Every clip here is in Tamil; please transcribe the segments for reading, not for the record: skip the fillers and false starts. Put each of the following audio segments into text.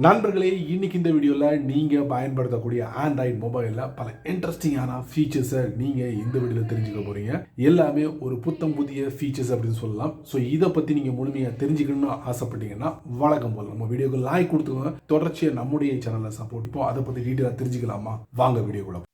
நண்பர்களே, இன்னைக்கு இந்த வீடியோவில் நீங்கள் பயன்படுத்தக்கூடிய ஆண்ட்ராய்டு மொபைலில் பல இன்ட்ரெஸ்டிங்கான ஃபீச்சர்ஸை நீங்கள் இந்த வீடியோவில் தெரிஞ்சுக்க போகிறீங்க. எல்லாமே ஒரு புத்தம் புதிய ஃபீச்சர்ஸ் அப்படின்னு சொல்லலாம். ஸோ இதை பற்றி நீங்கள் முழுமையாக தெரிஞ்சுக்கணும்னு ஆசைப்பட்டீங்கன்னா வழக்கம் போல் நம்ம வீடியோக்கு லைக் கொடுத்துக்கோங்க. தொடர்ச்சியாக நம்முடைய சேனலை சப்போர்ட். இப்போ அதை பற்றி டீட்டெயிலாக தெரிஞ்சுக்கலாமா? வாங்க வீடியோக்குள்ள.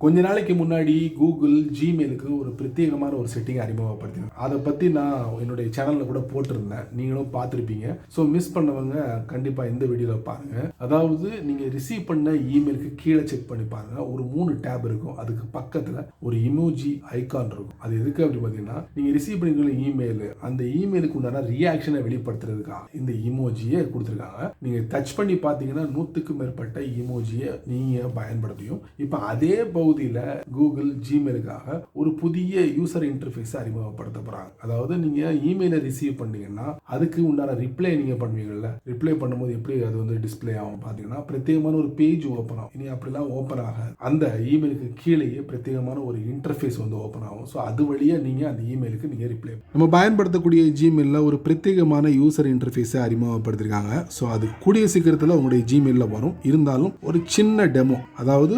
கொஞ்ச நாளைக்கு முன்னாடி கூகுள் ஜிமெயிலுக்கு ஒரு பிரத்யேகமான ஒரு செட்டிங் அறிமுகப்படுத்தினேன். அதை பற்றி நான் என்னுடைய சேனலில் கூட போட்டிருந்தேன், நீங்களும் பார்த்துருப்பீங்க. ஸோ மிஸ் பண்ணவங்க கண்டிப்பாக இந்த வீடியோவில் பாருங்கள். அதாவது நீங்கள் ரிசீவ் பண்ண இமெயிலுக்கு கீழே செக் பண்ணி பாருங்கள். ஒரு 3 டேப் இருக்கும். அதுக்கு பக்கத்தில் ஒரு இமோஜி ஐகான் இருக்கும். அது எதுக்கு அப்படி பார்த்தீங்கன்னா, நீங்கள் ரிசீவ் பண்ணிக்கிற இமெயில், அந்த இமெயிலுக்கு உண்டான ரியாக்ஷனை வெளிப்படுத்துறதுக்காக இந்த இமோஜியை கொடுத்துருக்காங்க. நீங்கள் டச் பண்ணி பார்த்தீங்கன்னா 100க்கும் மேற்பட்ட இமோஜியை நீங்கள் பயன்படுத்தியும். இப்போ அதே கூகுள் ஜிமெயிலுக்காக ஒரு புதிய யூசர் இன்டர்ஃபேஸ் அறிமுகப்படுத்த போறாங்க. அதாவது நீங்க இமெயிலை ரிசீவ் பண்ணீங்கன்னா அதுக்கு உண்டான ரிப்ளை நீங்க பண்ணுவீங்கல்ல, ரிப்ளை பண்ணும்போது எப்படி அது வந்து டிஸ்பிளே ஆகும் பாத்தீங்கன்னா, பிரத்யேகமான ஒரு பேஜ் ஓப்பன் ஆகும். இனி அப்படிலாம் ஓப்பன் ஆக அந்த இமெயிலுக்கு கீழேயே பிரத்யேகமான ஒரு இன்டர்ஃபேஸ் வந்து ஓப்பன் ஆகும். ஸோ அது வழியா நீங்க அந்த இமெயிலுக்கு நீங்க ரிப்ளை நம்ம பயன்படுத்தக்கூடிய ஜிமெயிலில் ஒரு பிரத்யேகமான யூசர் இன்டர்ஃபேஸை அறிமுகப்படுத்திருக்காங்க. ஸோ அது கூடிய சீக்கிரத்தில் உங்களுடைய ஜிமெயிலில் வரும். இருந்தாலும் ஒரு சின்ன டெமோ, அதாவது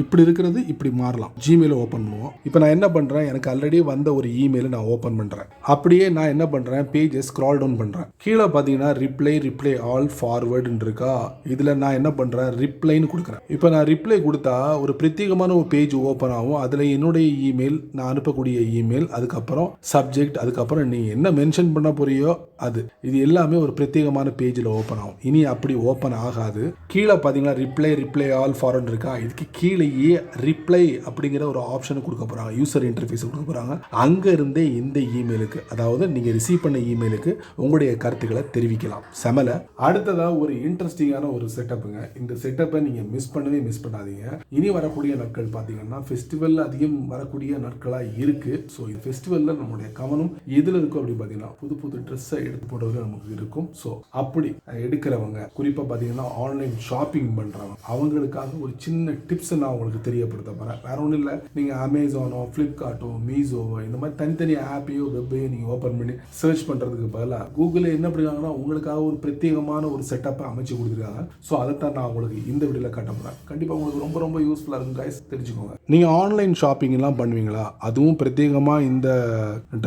இப்படி இருக்கிறது இப்படி மாறலாம். ஜிமெயில் ஓபன் பண்ணுவோம். இப்போ நான் என்ன பண்றேன், எனக்கு ஆல்ரெடி வந்த ஒரு இமெயில் நான் ஓபன் பண்றேன். அப்படியே நான் என்ன பண்றேன், பேஜை ஸ்க்ரால் டவுன் பண்றேன். கீழே பாத்தீங்கன்னா ரிப்ளை ஆல் ஃபார்வர்ட் இருக்கா. இதுல நான் என்ன பண்றேன், ரிப்ளைன்னு கொடுக்குறேன். இப்போ நான் ரிப்ளை கொடுத்தா ஒரு பிரத்யேகமான ஒரு பேஜ் ஓபன் ஆகும். அதுல என்னுடைய இமெயில், நான் அனுப்பக்கூடிய இமெயில், அதுக்கப்புறம் சப்ஜெக்ட், அதுக்கப்புறம் நீ என்ன மென்ஷன் பண்ண போறியோ அது, இது எல்லாமே ஒரு பிரத்யேகமான பேஜில் ஓபன் ஆகும். இனி அப்படி ஓபன் ஆகாது. கீழே பாத்தீங்கன்னா ரிப்ளை ஆல் ஃபார்வர்ட் இருக்கா. இதுக்கு கீழேயே ரிப்ளை அப்படிங்கிற ஒரு ஆப்ஷன் கொடுக்க போறாங்க, யூசர் இன்டர்ஃபேஸ் கொடுக்க போறாங்க. அங்க இருந்தே இந்த இமெயிலுக்கு, அதாவது நீங்க ரிசீவ் பண்ண இமெயிலுக்கு உங்களுடைய கருத்துக்களை தெரிவிக்கலாம். செமல. அடுத்ததா ஒரு இன்ட்ரெஸ்டிங்கான ஒரு செட்டப்புங்க. இந்த செட்டப்பை நீங்க மிஸ் பண்ணாதீங்க. இனி வரக்கூடிய நாட்கள் பாத்தீங்கன்னா ஃபெஸ்டிவல் அதிகம் வரக்கூடிய நாட்களா இருக்கு. ஸோ இந்த ஃபெஸ்டிவல்ல நம்மளுடைய கவனம் எதுல இருக்கும் அப்படி பாத்தீங்கன்னா, புது ட்ரெஸ்ஸை எடுத்து போடுறது நமக்கு இருக்கும். ஸோ அப்படி எடுக்கிறவங்க, குறிப்பா பாத்தீங்கன்னா ஆன்லைன் ஷாப்பிங் பண்றவங்க, அவங்களுக்காக ஒரு சின்ன டிப்ஸ் நான் உங்களுக்கு தெரியப்படுத்த போறேன். வேற ஒன்றும் இல்லை, நீங்கள் அமேசானோ, ஃப்ளிப்கார்ட்டோ, மீஷோவோ இந்த மாதிரி தனித்தனி ஆப்பையோ வெப்பையோ நீங்கள் ஓப்பன் பண்ணி சர்ச் பண்ணுறதுக்கு பதிலாக கூகுளில் என்ன பண்ணிருக்காங்கன்னா உங்களுக்காக ஒரு பிரத்யேகமான ஒரு செட்டப்பை அமைச்சு கொடுத்துருக்காங்க. ஸோ அதைத்தான் நான் உங்களுக்கு இந்த வீடியோவில் காட்ட போகிறேன். கண்டிப்பாக உங்களுக்கு ரொம்ப ரொம்ப யூஸ்ஃபுல்லாக இருக்கும் கைஸ், தெரிஞ்சுக்கோங்க. நீங்கள் ஆன்லைன் ஷாப்பிங்லாம் பண்ணுவீங்களா? அதுவும் பிரத்யேகமாக இந்த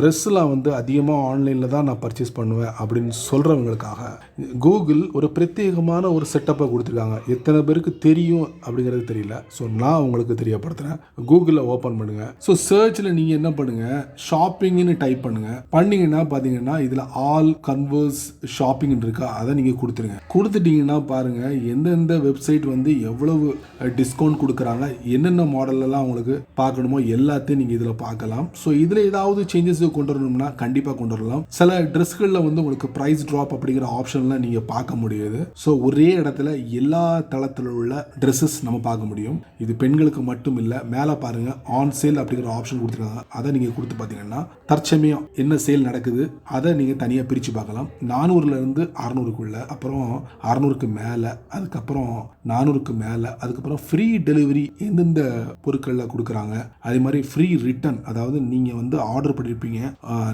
ட்ரெஸ்லாம் வந்து அதிகமாக ஆன்லைனில் தான் நான் பர்ச்சேஸ் பண்ணுவேன் அப்படின்னு சொல்கிறவங்களுக்காக கூகுள் ஒரு பிரத்யேகமான ஒரு செட்டப்பை கொடுத்துருக்காங்க. எத்தனை பேருக்கு தெரியும் அப்படிங்கிறது தெரியல. ஸோ நான் உங்களுக்கு தெரியப்படுத்துறேன். கூகுளில் ஓப்பன் பண்ணுங்க. ஸோ சர்ச்சில் நீங்க என்ன பண்ணுங்க, ஷாப்பிங்னு டைப் பண்ணுங்க. பண்ணீங்கன்னா பாத்தீங்கன்னா இதுல ஆல் கன்வர்ஸ் ஷாப்பிங் இருக்கா, அதை நீங்க கொடுத்துருங்க. கொடுத்துட்டீங்கன்னா பாருங்க எந்தெந்த வெப்சைட் வந்து எவ்வளவு டிஸ்கவுண்ட் கொடுக்குறாங்க, என்னென்ன மாடல் எல்லாம் உங்களுக்கு பார்க்கணுமோ எல்லாத்தையும் நீங்க இதுல பார்க்கலாம். ஸோ இதுல ஏதாவது சேஞ்சஸ் கொண்டு வரணும்னா கண்டிப்பா கொண்டு வரலாம். சில ட்ரெஸ்களில் வந்து உங்களுக்கு பிரைஸ் டிராப் அப்படிங்கிற ஆப்ஷன்லாம் நீங்க பார்க்க முடியாது. ஸோ ஒரே இடத்துல எல்லா தளத்தில் உள்ள ட்ரெஸ்ஸஸ் நம்ம பார்க்க முடியும். இது பெண்களுக்கு மட்டும் இல்ல, மேல பாருங்க ஆன் சேல் அப்படிங்கிற ஆப்ஷன் கொடுத்துருக்காங்க. அதை நீங்க கொடுத்து பாத்தீங்கன்னா தற்சமயம் என்ன சேல் நடக்குது அதை நீங்க தனியா பிரிச்சு பார்க்கலாம். 400ல இருந்து 600க்குள்ள, அப்புறம் 600க்கு மேல, அதுக்கப்புறம் 400க்கு மேல, அதுக்கப்புறம் ஃப்ரீ டெலிவரி எந்தெந்த பொருட்கள்ல கொடுக்குறாங்க. அதே மாதிரி ஃப்ரீ ரிட்டர்ன், அதாவது நீங்க வந்து ஆர்டர் பண்ணிருப்பீங்க,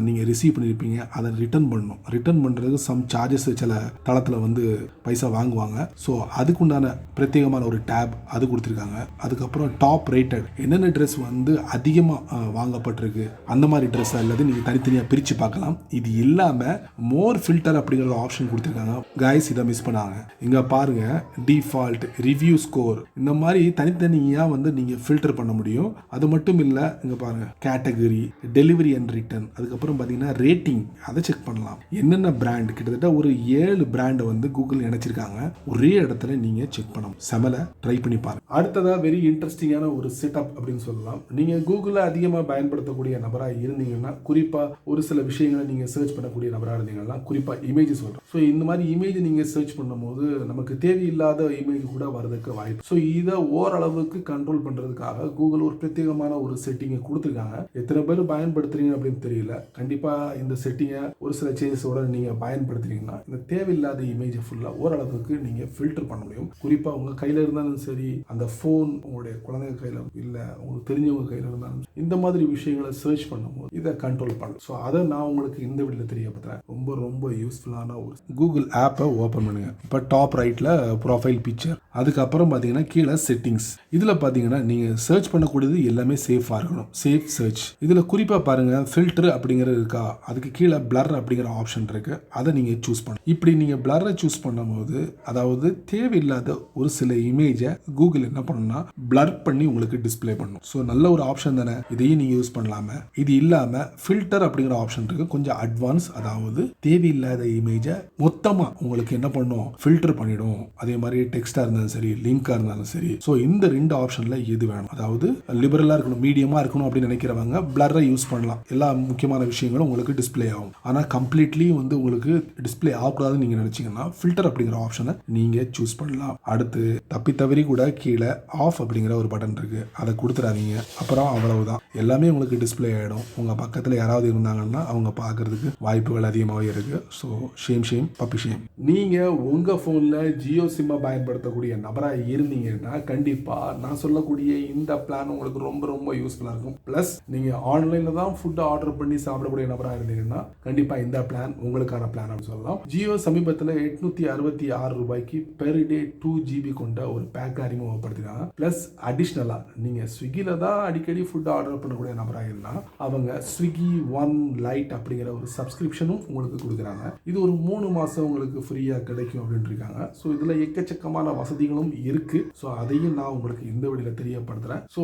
நீங்க ரிசீவ் பண்ணிருப்பீங்க, அதை ரிட்டர்ன் பண்ணணும். ரிட்டர்ன் பண்றது சம் சார்ஜஸ் சில தளத்துல வந்து பைசா வாங்குவாங்க. ஸோ அதுக்குண்டான பிரத்யேகமான ஒரு டேப் அது கொடுத்துருக்காங்க. அதுக்கப்புறம் டாப் ரேட்டட், என்னென்ன ட்ரெஸ் வந்து அதிகமாக வாங்கப்பட்டிருக்கு அந்த மாதிரி ட்ரெஸ் அல்லது நீங்கள் தனித்தனியாக பிரித்து பார்க்கலாம். இது இல்லாமல் மோர் ஃபில்டர் அப்படிங்கிற ஆப்ஷன் கொடுத்துருக்காங்க. கைஸ், இதை மிஸ் பண்ணாங்க. இங்கே பாருங்க, டிஃபால்ட், ரிவ்யூ ஸ்கோர், இந்த மாதிரி தனித்தனியாக வந்து நீங்கள் ஃபில்டர் பண்ண முடியும். அது மட்டும் இல்லை, இங்கே பாருங்க கேட்டகரி, டெலிவரி அண்ட் ரிட்டர்ன், அதுக்கப்புறம் பார்த்தீங்கன்னா ரேட்டிங், அதை செக் பண்ணலாம். என்னென்ன பிராண்ட், கிட்டத்தட்ட ஒரு 7 பிராண்டை வந்து கூகுள் இணைச்சிருக்காங்க. ஒரே இடத்துல நீங்கள் செக் பண்ணணும். செமல, ட்ரை பண்ணி பாருங்க. அடுத்ததாக வெரி இன்ட்ரெஸ்டிங்கான ஒரு செட்டப் அப்படின்னு சொல்லலாம். நீங்க கூகுள்ல அதிகமா பயன்படுத்தக்கூடிய நபரா இருந்தீங்கன்னா, குறிப்பா ஒரு சில விஷயங்களை நீங்க சர்ச் பண்ணக்கூடிய நபரா இருந்தீங்கன்னா, குறிப்பா இமேஜ் சொல்றேன். ஸோ இந்த மாதிரி இமேஜ் நீங்க சர்ச் பண்ணும்போது நமக்கு தேவையில்லாத இமேஜ் கூட வரதுக்கு வாய்ப்பு. ஸோ இதை ஓரளவுக்கு கண்ட்ரோல் பண்றதுக்காக கூகுள் ஒரு பிரத்யேகமான ஒரு செட்டிங்கை கொடுத்துருக்காங்க. எத்தனை பேர் பயன்படுத்துறீங்க அப்படின்னு தெரியல. கண்டிப்பா இந்த செட்டிங்கை ஒரு சில சேஞ்சஸோட நீங்க பயன்படுத்துறீங்கன்னா இந்த தேவையில்லாத இமேஜ் ஃபுல்லா ஓரளவுக்கு நீங்க ஃபில்டர் பண்ண முடியும். குறிப்பா உங்க கையில இருந்தாலும் சரி, அந்த போன், உங்களுடைய குழந்தை குழந்தைங்க கையில் இல்லை உங்களுக்கு தெரிஞ்சவங்க கையில் இருந்தாலும் இந்த மாதிரி விஷயங்களை சர்ச் பண்ணும்போது இதை கண்ட்ரோல் பண்ணலாம். ஸோ அதை நான் உங்களுக்கு இந்த வீடியோவில் தெரியப்படுத்துகிறேன். ரொம்ப ரொம்ப யூஸ்ஃபுல்லான ஒரு கூகுள் ஆப்பை ஓப்பன் பண்ணுங்க. இப்போ டாப் ரைட்டில் ப்ரொஃபைல் பிக்சர், அதுக்கப்புறம் பார்த்தீங்கன்னா கீழே செட்டிங்ஸ். இதில் பார்த்தீங்கன்னா நீங்கள் சர்ச் பண்ணக்கூடியது எல்லாமே சேஃபாக இருக்கணும். Safe search. இதில் குறிப்பாக பாருங்கள் ஃபில்டர் அப்படிங்கிறது இருக்கா, அதுக்கு கீழே பிளர் அப்படிங்கிற ஆப்ஷன் இருக்குது. அதை நீங்கள் சூஸ் பண்ணணும். இப்படி நீங்கள் பிளரை சூஸ் பண்ணும்போது அதாவது தேவையில்லாத ஒரு சில இமேஜை கூகுள் என்ன பண்ணணும்னா பிளர் பண்ணி உங்களுக்கு டிஸ்பிளே பண்ணும். ஸோ நல்ல ஒரு ஆப்ஷன் தானே, இதையும் நீங்கள் யூஸ் பண்ணலாம. இது இல்லாமல் ஃபில்டர் அப்படிங்கிற ஆப்ஷன் இருக்குது, கொஞ்சம் அட்வான்ஸ். அதாவது தேவையில்லாத இமேஜை மொத்தமாக உங்களுக்கு என்ன பண்ணும், ஃபில்டர் பண்ணிடும். அதே மாதிரி டெக்ஸ்டாக இருந்தாலும் சரி, லிங்காக இருந்தாலும் சரி. ஸோ இந்த ரெண்டு ஆப்ஷனில் எது வேணும், அதாவது லிபரலாக இருக்கணும், மீடியமாக இருக்கணும் அப்படின்னு நினைக்கிறவங்க பிளரை யூஸ் பண்ணலாம். எல்லா முக்கியமான விஷயங்களும் உங்களுக்கு டிஸ்பிளே ஆகும். ஆனால் கம்ப்ளீட்லி வந்து உங்களுக்கு டிஸ்பிளே ஆகக்கூடாதுன்னு நீங்கள் நினச்சிங்கன்னா ஃபில்டர் அப்படிங்கிற ஆப்ஷனை நீங்கள் சூஸ் பண்ணலாம். அடுத்து தப்பி தவறி கூட கீழே ஆஃப் அப்படிங்கிற ஒரு பட்டன் இருக்கு, அதை கொடுத்துடாதீங்க. அப்புறம் அவ்வளவுதான், எல்லாமே உங்களுக்கு டிஸ்பிளே ஆகிடும். உங்கள் பக்கத்தில் யாராவது இருந்தாங்கன்னா அவங்க பார்க்கறதுக்கு வாய்ப்புகள் அதிகமாகவே இருக்கு. So shame puppy shame. நீங்கள் உங்கள் ஃபோனில் ஜியோ சிம்மை பயன்படுத்தக்கூடிய நபராக இருந்தீங்கன்னா கண்டிப்பாக நான் சொல்லக்கூடிய இந்த பிளான் உங்களுக்கு ரொம்ப ரொம்ப யூஸ்ஃபுல்லாக இருக்கும். ப்ளஸ் நீங்கள் ஆன்லைனில் தான் ஃபுட் ஆர்டர் பண்ணி சாப்பிடக்கூடிய நபராக இருந்தீங்கன்னா கண்டிப்பாக இந்த பிளான் உங்களுக்கான பிளான் அப்படின்னு சொல்லலாம். ஜியோ சமீபத்தில் 866 ரூபாய்க்கு பெர் டே 2 GB கொண்ட ஒரு பேக் அறிமுகப்படுத்தினாங்க. பிளஸ் அடிஷ்னலா நீங்க ஸ்விக்கில தான் அடிக்கடி ஃபுட் ஆர்டர் பண்ணக்கூடிய நபராக இருந்தா அவங்க ஸ்விக்கி ஒன் லைட் அப்படிங்கிற ஒரு சப்ஸ்கிரிப்ஷனும் உங்களுக்கு கொடுக்குறாங்க. இது ஒரு 3 மாசம் உங்களுக்கு ஃப்ரீயா கிடைக்கும் அப்படின்னு இருக்காங்க. ஸோ இதுல எக்கச்சக்கமான வசதிகளும் இருக்கு. ஸோ அதையும் நான் உங்களுக்கு இந்த வழியில தெரியப்படுத்துறேன். ஸோ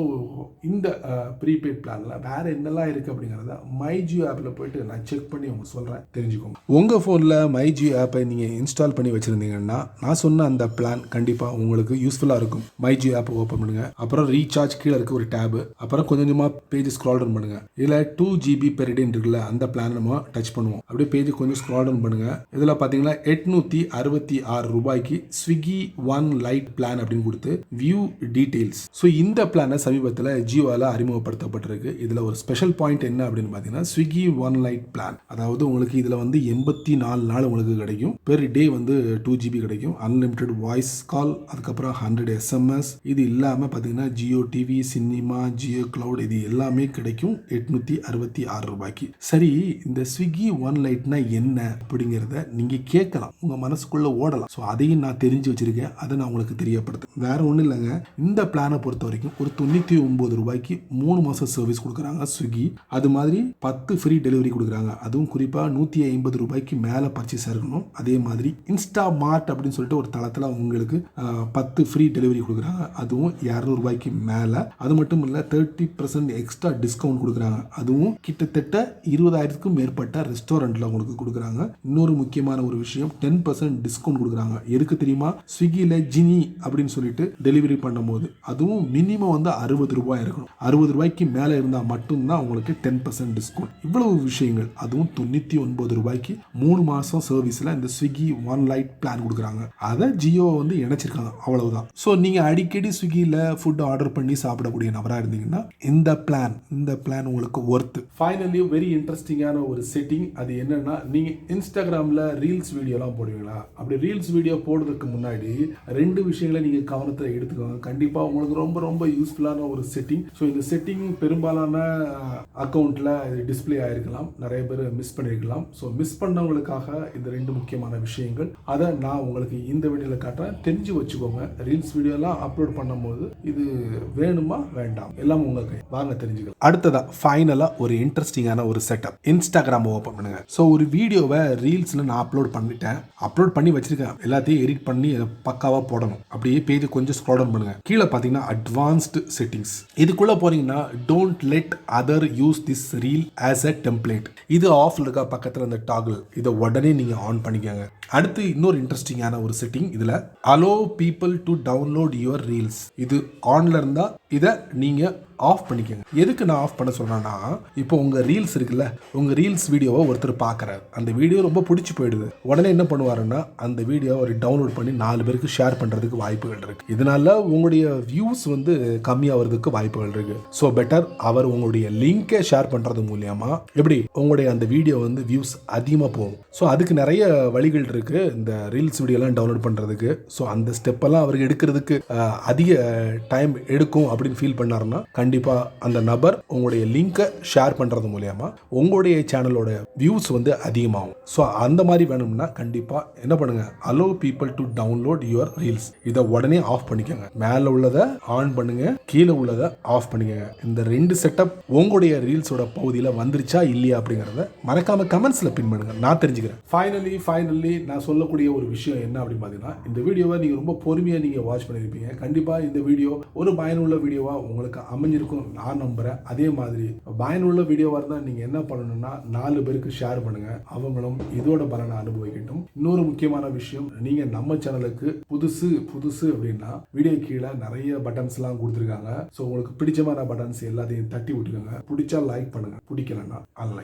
இந்த ப்ரீபெய்ட் பிளான்ல வேற என்னெல்லாம் இருக்கு அப்படிங்கறத மை ஜியோ ஆப்ல போயிட்டு நான் செக் பண்ணி உங்களுக்கு சொல்றேன், தெரிஞ்சுக்கோங்க. உங்க போன்ல மை ஜியோ ஆப்பை நீங்க இன்ஸ்டால் பண்ணி வச்சிருந்தீங்கன்னா நான் சொன்ன அந்த பிளான் கண்டிப்பா உங்களுக்கு யூஸ்ஃபுல்லா இருக்கும். மை ஜியோ ஆப் ஓபன் பண்ணுங்க. அப்புறம் ரீசார்ஜ் கீழே இருக்க ஒரு டேப், அப்புறம் கொஞ்சமா பேஜ் ஸ்க்ரால் டவுன் பண்ணுங்க. இதுல 2 GB பெர் டே இருக்குல்ல, அந்த பிளான் நம்ம டச் பண்ணுவோம். அப்படியே பேஜ் கொஞ்சம் ஸ்க்ரால் டவுன் பண்ணுங்க. இதுல பாத்தீங்கன்னா 866 ரூபாய்க்கு ஸ்விக்கி ஒன் லைட் பிளான் அப்படின்னு கொடுத்து வியூ டீடைல்ஸ். ஸோ இந்த பிளானை சமீபத்தில் ஜியோவால அறிமுகப்படுத்தப்பட்டிருக்கு. இதுல ஒரு ஸ்பெஷல் பாயிண்ட் என்ன அப்படின்னு பாத்தீங்கன்னா ஸ்விக்கி ஒன் லைட் பிளான், அதாவது உங்களுக்கு இதுல வந்து 84 நாள் உங்களுக்கு கிடைக்கும். பெர் டே வந்து 2 GB கிடைக்கும். அன்லிமிட்டெட் வாய்ஸ் கால், அதுக்கப்புறம் 100 SMS. இது இல்லாம பாத்தீங்கன்னா Jio TV, cinema, Jio cloud இது எல்லாமே கிடைக்கும் 866 ரூபாய்க்கு. சரி, இந்த ஸ்விக்கி ஒன் லைட்னா என்ன அப்படிங்கிறத நீங்க கேட்கலாம், உங்க மனசுக்குள்ள ஓடலாம். ஸோ அதையும் நான் தெரிஞ்சு வச்சிருக்கேன், அதை நான் உங்களுக்கு தெரியப்படுத்துறேன். வேற ஒன்றும் இல்லைங்க, இந்த பிளானை பொறுத்த வரைக்கும் ஒரு 99 ரூபாய்க்கு 3 மாசம் சர்வீஸ் கொடுக்குறாங்க ஸ்விக்கி. அது மாதிரி 10 ஃப்ரீ டெலிவரி கொடுக்குறாங்க. அதுவும் குறிப்பா 150 ரூபாய்க்கு மேல பர்ச்சேஸ் இருக்கணும். அதே மாதிரி இன்ஸ்டா மார்ட் அப்படின்னு சொல்லிட்டு ஒரு தளத்துல உங்களுக்கு 10 ஃப்ரீ டெலிவரி கொடுக்குறாங்க. அதுவும் 200 ரூபாய்க்கு மேல. அது மட்டும் இல்ல 30% எக்ஸ்ட்ரா டிஸ்கவுண்ட் கொடுக்குறாங்க. அதுவும் கிட்டத்தட்ட 20,000க்கும் மேற்பட்ட ரெஸ்டாரண்ட்ல உங்களுக்கு கொடுக்குறாங்க. இன்னொரு முக்கியமான ஒரு விஷயம், 10% டிஸ்கவுண்ட் கொடுக்குறாங்க. எதுக்கு தெரியுமா? ஸ்விக்கில ஜினி அப்படின்னு சொல்லிட்டு டெலிவரி பண்ணும்போது அதுவும் மினிமம் வந்து 60 ரூபாய் இருக்கணும். 60 ரூபாய்க்கு மேல இருந்தா மட்டும்தான் உங்களுக்கு 10% டிஸ்கவுண்ட். இவ்வளவு விஷயங்கள், அதுவும் 99 ரூபாய்க்கு 3 மாசம் சர்வீஸ்ல இந்த ஸ்விக்கி ஒன் லைட் பிளான் கொடுக்குறாங்க. அதை ஜியோ வந்து இணைச்சிருக்காங்க, அவ்வளவுதான். ஸோ நீங்க அடிக்கடி ஸ்விக்கில ஃபுட் ஆர்டர் பண்ணி சாப்பிடக்கூடிய நபராக இருந்தீங்கன்னா இந்த பிளான் உங்களுக்கு ஒர்த். ஃபைனலி வெரி இன்ட்ரெஸ்டிங்கான ஒரு செட்டிங். அது என்னன்னா, நீங்க இன்ஸ்டாகிராம்ல ரீல்ஸ் வீடியோலாம் போடுவீங்களா? அப்படி ரீல்ஸ் வீடியோ போடுறதுக்கு முன்னாடி 2 விஷயங்களை நீங்க கவனத்தில் எடுத்துக்கோங்க. கண்டிப்பா உங்களுக்கு ரொம்ப ரொம்ப யூஸ்ஃபுல்லான ஒரு செட்டிங். ஸோ இந்த செட்டிங் பெரும்பாலான அக்கௌண்ட்ல டிஸ்பிளே ஆயிருக்கலாம், நிறைய பேர் மிஸ் பண்ணிருக்கலாம். ஸோ மிஸ் பண்ணவங்களுக்காக இந்த 2 முக்கியமான விஷயங்கள், அதை நான் உங்களுக்கு இந்த வீடியோல காட்டுறேன், தெரிஞ்சு வச்சுக்கோங்க. ரீல்ஸ் வீடியோலாம் அப்லோட் பண்ணும்போது இது வேணுமா வேண்டாம் எல்லாம் உங்க கை, வாங்க தெரிஞ்சுக்கலாம். அடுத்ததா ஃபைனலா ஒரு இன்ட்ரெஸ்டிங்கான ஒரு செட்டப். இன்ஸ்டாகிராம் ஓபன் பண்ணுங்க. ஸோ ஒரு வீடியோவை ரீல்ஸ்ல நான் அப்லோட் பண்ணி வச்சிருக்கேன். எல்லாத்தையும் எடிட் பண்ணி பக்காவா போடணும். அப்படியே பேஜ் கொஞ்சம் ஸ்க்ரால் டவுன் பண்ணுங்க. கீழே பாத்தீங்கன்னா அட்வான்ஸ்டு செட்டிங்ஸ். இதுக்குள்ள போறீங்கன்னா don't let other use this reel as a template. இது ஆஃப்ல இருக்க பக்கத்துல அந்த டாகிள், இதை உடனே நீங்க ஆன் பண்ணிக்கோங்க. அடுத்து இன்னொரு இன்ட்ரெஸ்டிங்கான ஒரு செட்டிங், இதுல allow people to download your reels. இது ஆன்ல இருந்தா இதை நீங்க ஆஃப் பண்ணிக்கோங்க. எதுக்கு நான் ஆஃப் பண்ண சொல்றேன்னா, இப்போ உங்க ரீல்ஸ் இருக்குல்ல, உங்க ரீல்ஸ் வீடியோவை ஒருத்தர் பார்க்குறாரு, அந்த வீடியோ ரொம்ப பிடிச்சி போயிடுது. உடனே என்ன பண்ணுவாருன்னா அந்த வீடியோ ஒரு டவுன்லோட் பண்ணி 4 பேருக்கு ஷேர் பண்றதுக்கு வாய்ப்புகள் இருக்கு. இதனால உங்களுடைய வியூஸ் வந்து கம்மியாகிறதுக்கு வாய்ப்புகள் இருக்கு. ஸோ பெட்டர் அவர் உங்களுடைய லிங்கை ஷேர் பண்றது மூலியமா எப்படி உங்களுடைய அந்த வீடியோ வந்து வியூஸ் அதிகமாக போகும். ஸோ அதுக்கு நிறைய வழிகள் இருக்கு இந்த ரீல்ஸ் வீடியோலாம் டவுன்லோட் பண்றதுக்கு. ஸோ அந்த ஸ்டெப் எல்லாம் அவருக்கு எடுக்கிறதுக்கு அதிக டைம் எடுக்கும் அப்படின்னு ஃபீல் பண்ணாருன்னா கண்டிப்பா அந்த நபர் உங்களுடைய லிங்கை ஷேர் பண்றது மூலியமா உங்களுடைய சேனலோட வியூஸ் வந்து அதிகமாகும். ஸோ அந்த மாதிரி வேணும்னா கண்டிப்பா என்ன பண்ணுங்க, allow people to download your reels. இதை உடனே ஆஃப் பண்ணிக்கோங்க. மேல உள்ளதை ஆன் பண்ணுங்க, கீழே உள்ளதை ஆஃப் பண்ணிக்கோங்க. இந்த 2 செட்டப் உங்களுடைய ரீல்ஸோட பகுதியில் வந்துருச்சா இல்லையா அப்படிங்கறத மறக்காம கமெண்ட்ஸ்ல பின் பண்ணுங்க, நான் தெரிஞ்சுக்கிறேன். ஃபைனலி நான் சொல்லக்கூடிய ஒரு விஷயம் என்ன அப்படின்னு பார்த்தீங்கன்னா, இந்த வீடியோவை நீங்க ரொம்ப பொறுமையா நீங்க வாட்ச் பண்ணிருப்பீங்க. கண்டிப்பா இந்த வீடியோ ஒரு பயனுள்ள வீடியோவா உங்களுக்கு அமைஞ்சிருக்கும் நான் நம்புறேன். அதே மாதிரி பயனுள்ள வீடியோவா இருந்தா நீங்க என்ன பண்ணணும்னா 4 பேருக்கு ஷேர் பண்ணுங்க, அவங்களும் இதோட பலனை அனுபவிக்கட்டும். இன்னொரு முக்கியமான விஷயம், நீங்க நம்ம சேனலுக்கு புதுசு அப்படின்னா வீடியோ கீழே நிறைய பட்டன்ஸ் எல்லாம் கொடுத்துருக்காங்க. ஸோ உங்களுக்கு பிடிச்சமான பட்டன்ஸ் எல்லாத்தையும் தட்டி விட்டுக்கோங்க. பிடிச்சா லைக் பண்ணுங்க, பிடிக்கலன்னா அன்லைக்.